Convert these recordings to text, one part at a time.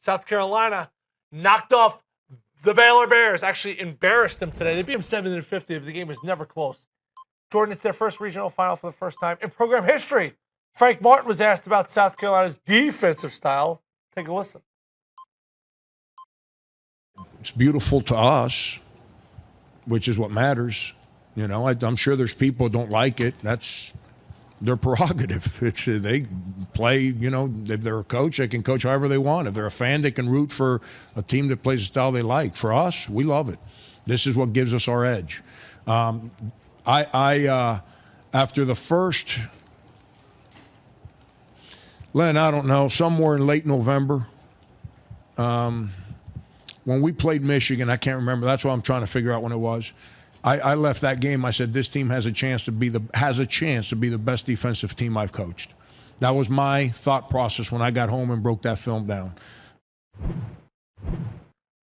South Carolina knocked off the Baylor Bears. Actually embarrassed them today. They beat them 70-50, but the game was never close. Jordan, it's their first regional final for the first time in program history. Frank Martin was asked about South Carolina's defensive style. Take a listen. It's beautiful to us, which is what matters. You know, I'm sure there's people who don't like it. That's their prerogative. They play, you know, if they're a coach, they can coach however they want. If they're a fan, they can root for a team that plays the style they like. For us, we love it. This is what gives us our edge. After the first, Len, I don't know, somewhere in late November, when we played Michigan, I can't remember. That's why I'm trying to figure out when it was. I left that game. I said, this team has a chance to be the best defensive team I've coached. That was my thought process when I got home and broke that film down.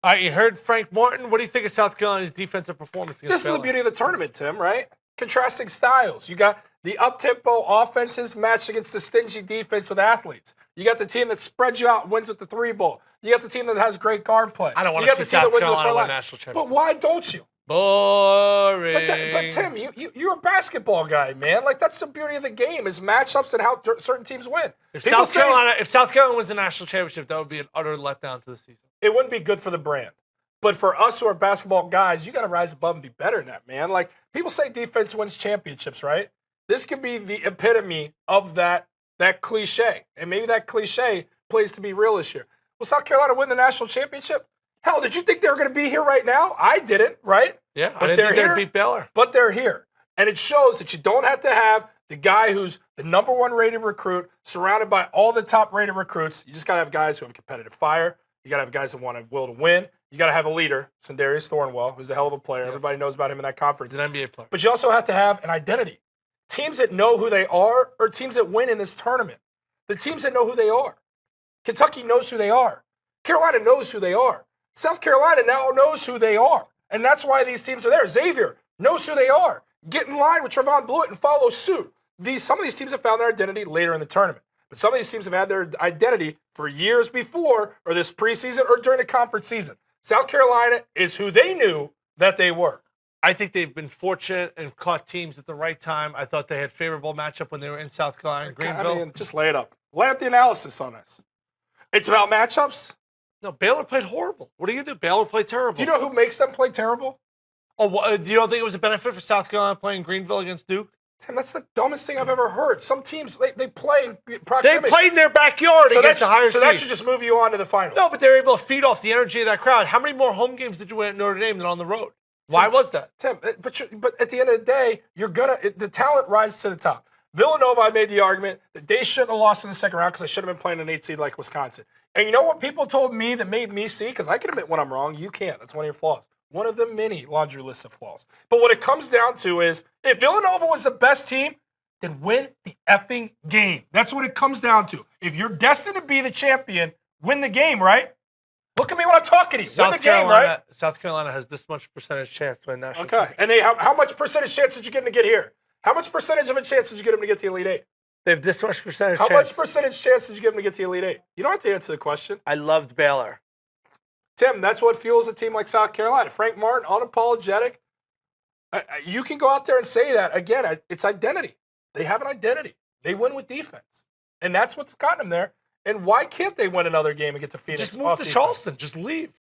All right, you heard Frank Martin. What do you think of South Carolina's defensive performance against This is the beauty of the tournament, Tim, right? Contrasting styles. You got the up-tempo offenses matched against the stingy defense with athletes. You got the team that spreads you out and wins with the three ball. You got the team that has great guard play. I don't want to see South Carolina win national championship. But why don't you? Boring. But Tim, you're a basketball guy, man. Like, that's the beauty of the game is matchups and how certain teams win. If South Carolina wins the national championship, that would be an utter letdown to the season. It wouldn't be good for the brand. But for us who are basketball guys, you got to rise above and be better than that, man. Like, people say defense wins championships, right? This could be the epitome of that cliche. And maybe that cliche plays to be real this year. Will South Carolina win the national championship? Hell, did you think they were going to be here right now? I didn't, right? Yeah, but I didn't think they'd beat Baylor. But they're here. And it shows that you don't have to have the guy who's the number one rated recruit surrounded by all the top rated recruits. You just got to have guys who have competitive fire. You got to have guys who want to will to win. You got to have a leader, Sindarius Thornwell, who's a hell of a player. Yeah. Everybody knows about him in that conference. He's an NBA player. But you also have to have an identity. Teams that know who they are teams that win in this tournament. The teams that know who they are. Kentucky knows who they are. Carolina knows who they are. South Carolina now knows who they are. And that's why these teams are there. Xavier knows who they are. Get in line with Trevon Blewett and follow suit. Some of these teams have found their identity later in the tournament. But some of these teams have had their identity for years before, or this preseason, or during the conference season. South Carolina is who they knew that they were. I think they've been fortunate and caught teams at the right time. I thought they had favorable matchup when they were in South Carolina and Greenville. I mean, just lay it up. Lay out the analysis on this. It's about matchups. No, Baylor played horrible. What do you do? Baylor played terrible. Do you know who makes them play terrible? Oh, do you don't think it was a benefit for South Carolina playing Greenville against Duke? Tim, that's the dumbest thing I've ever heard. Some teams, they play in proximity. They played in their backyard against a higher seed. So that should just move you on to the finals. No, but they were able to feed off the energy of that crowd. How many more home games did you win at Notre Dame than on the road? Why was that? Tim, but at the end of the day, the talent rises to the top. Villanova, I made the argument that they shouldn't have lost in the second round because they should have been playing an 8 seed like Wisconsin. And you know what people told me that made me see? Because I can admit when I'm wrong. You can't. That's one of your flaws. One of the many laundry lists of flaws. But what it comes down to is if Villanova was the best team, then win the effing game. That's what it comes down to. If you're destined to be the champion, win the game, right? Look at me when I'm talking to you. Win the game, right? South Carolina has this much percentage chance to win national championship. And how much percentage chance did you get them to get here? How much percentage of a chance did you get them to get to the Elite Eight? They have this much percentage chance. How much percentage chance did you get them to get to the Elite Eight? You don't have to answer the question. I loved Baylor. Tim, that's what fuels a team like South Carolina. Frank Martin, unapologetic. You can go out there and say that. Again, it's identity. They have an identity. They win with defense. And that's what's gotten them there. And why can't they win another game and get to Phoenix? Just move to Charleston. Just leave.